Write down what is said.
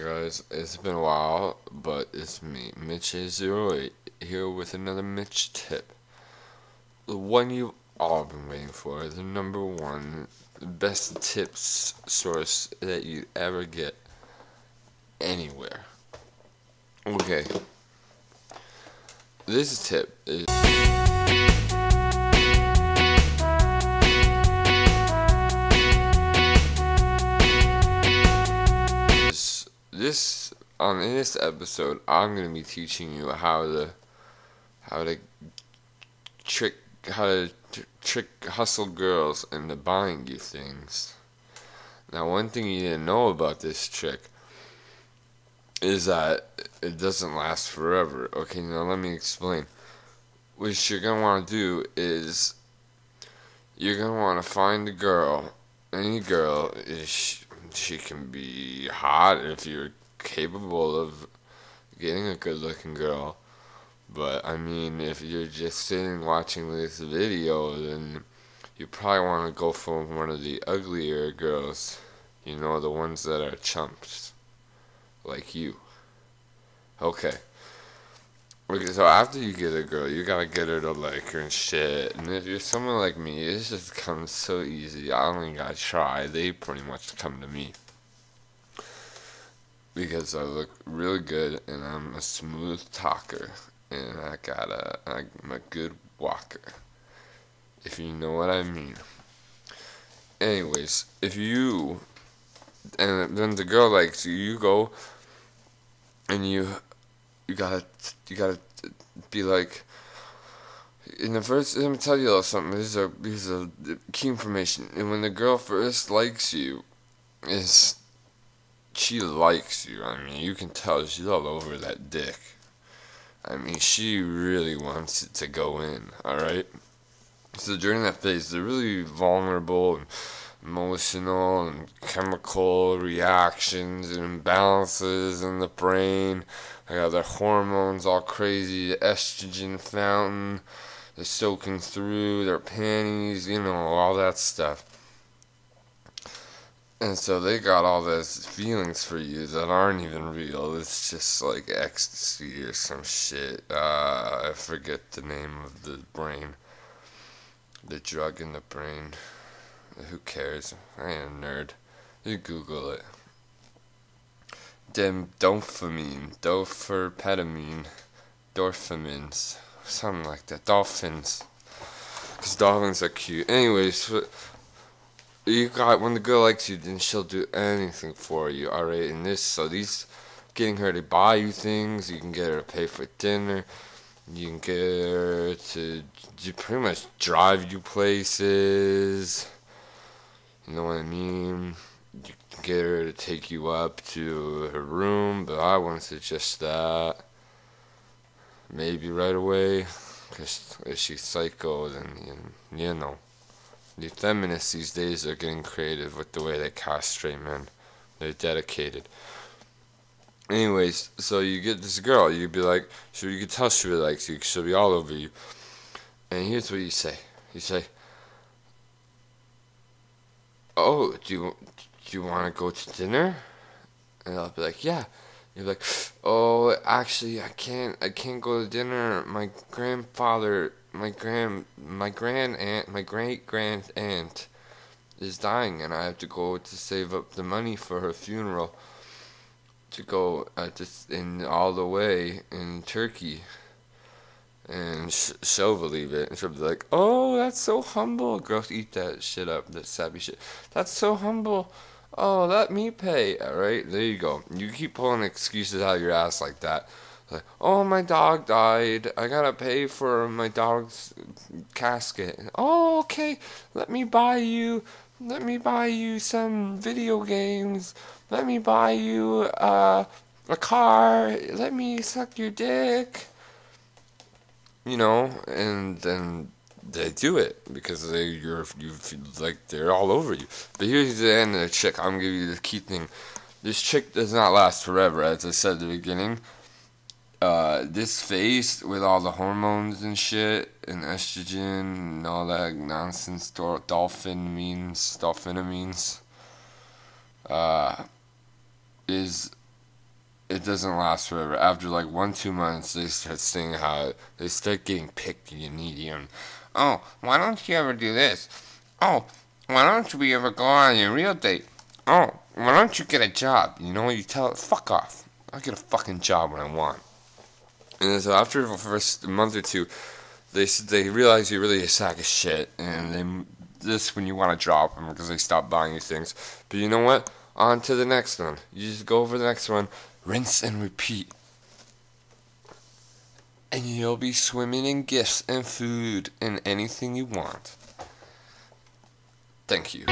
guys, it's been a while, but it's me, Mitch-08, here with another Mitch tip. The one you've all been waiting for, the number one best tips source that you ever get anywhere. Okay, this tip is in this episode I'm gonna be teaching you how to trick hustle girls into buying you things. Now, one thing you didn't know about this trick is that it doesn't last forever. Okay, now let me explain. What you're gonna want to do is you're gonna want to find a girl, any girl. She can be hot if you're capable of getting a good-looking girl. But I mean, if you're just sitting watching this video, then you probably want to go for one of the uglier girls. You know, the ones that are chumps, like you. Okay. So after you get a girl, you gotta get her to like her and shit. And if you're someone like me, it just comes so easy. I don't even gotta try. They pretty much come to me. Because I look really good and I'm a smooth talker. And I'm a good walker. If you know what I mean. Anyways, and then the girl likes you, you go and you gotta be like, in the first, let me tell you a little something. This is a key information. And when the girl first likes you, she likes you. I mean, you can tell she's all over that dick. I mean, she really wants it to go in, alright? So during that phase, they're really vulnerable and emotional and chemical reactions and imbalances in the brain. They got their hormones all crazy, the estrogen fountain, they're soaking through their panties, you know, all that stuff. And so they got all those feelings for you that aren't even real. It's just like ecstasy or some shit. I forget the name of the brain. The drug in the brain. Who cares? I ain't a nerd. You Google it. Dopamine. Dorphins. Something like that. Dolphins. Because dolphins are cute. Anyways, when the girl likes you, then she'll do anything for you, alright? And getting her to buy you things, you can get her to pay for dinner, you can get her to pretty much drive you places, you know what I mean? You can get her to take you up to her room, but I wouldn't suggest that. Maybe right away, because if she's psycho, then, you know. The feminists these days are getting creative with the way they castrate men. They're dedicated. Anyways, so you get this girl. You'd be like, so you can tell she really likes you. She'll be all over you. And here's what you say. You say, "Oh, do you want to go to dinner?" And I'll be like, "Yeah." You're like, "Oh, actually, I can't go to dinner. My grandfather, my great grand aunt is dying, and I have to go to save up the money for her funeral to go in all the way in Turkey." And she'll believe it, and she'll be like, "Oh, that's so humble." Girls eat that shit up, that sappy shit. "That's so humble. Oh, let me pay." Alright, there you go. You keep pulling excuses out of your ass like that. Like, "Oh, my dog died. I gotta pay for my dog's casket." "Oh, okay. Let me buy you some video games. Let me buy you a car. Let me suck your dick." You know, and then they do it because they're all over you. But here's the end of the trick. I'm gonna give you the key thing. This trick does not last forever, as I said at the beginning. This phase with all the hormones and shit and estrogen and all that nonsense, dolphinamines, is it doesn't last forever. After like 1-2 months, they start seeing how they start getting picky and needy. And oh, why don't you ever do this? Oh, why don't we ever go on your real date? Oh, why don't you get a job? You know, you tell it, fuck off. I'll get a fucking job when I want. And so after the first month or two, they realize you're really a sack of shit, and this when you want to drop them because they stop buying you things. But you know what? On to the next one. You just go over the next one, rinse and repeat, and you'll be swimming in gifts and food and anything you want. Thank you.